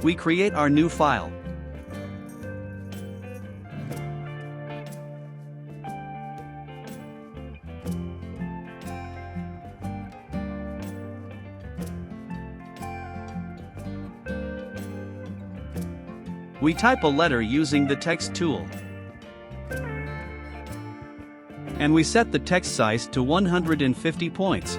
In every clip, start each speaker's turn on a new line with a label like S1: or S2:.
S1: We create our new file. We type a letter using the text tool. And we set the text size to 150 points.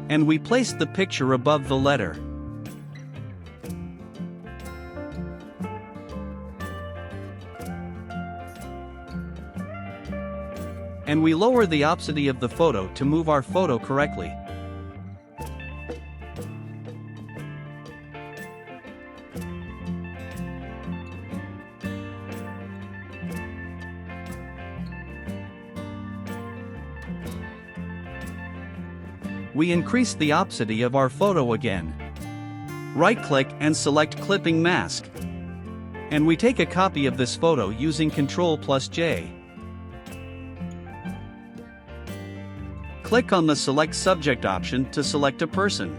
S1: And we place the picture above the letter. And we lower the opacity of the photo to move our photo correctly. We increase the opacity of our photo again. Right-click and select Clipping Mask. And we take a copy of this photo using Ctrl+J. Click on the Select Subject option to select a person.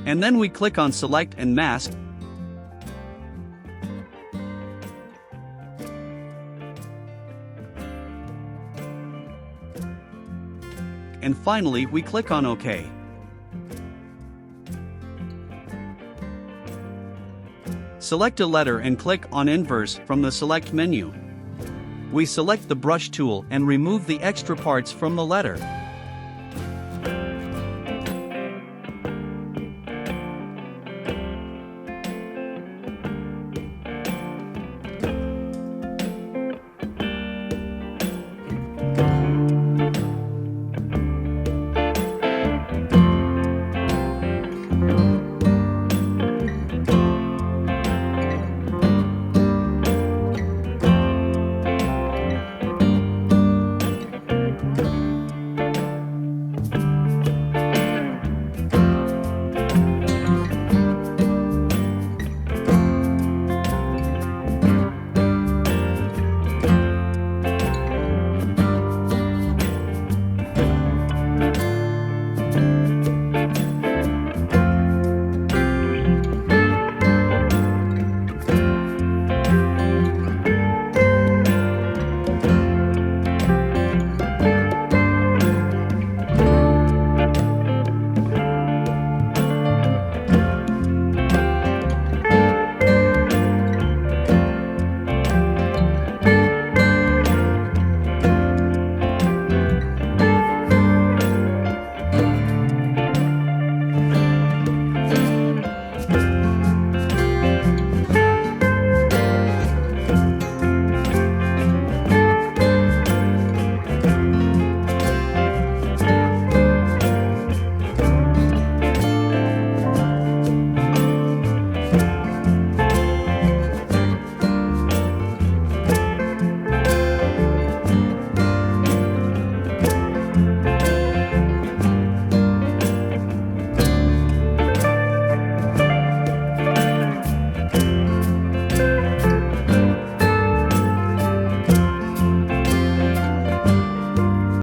S1: And then we click on Select and Mask. And finally, we click on OK. Select a letter and click on Inverse from the Select menu. We select the brush tool and remove the extra parts from the letter.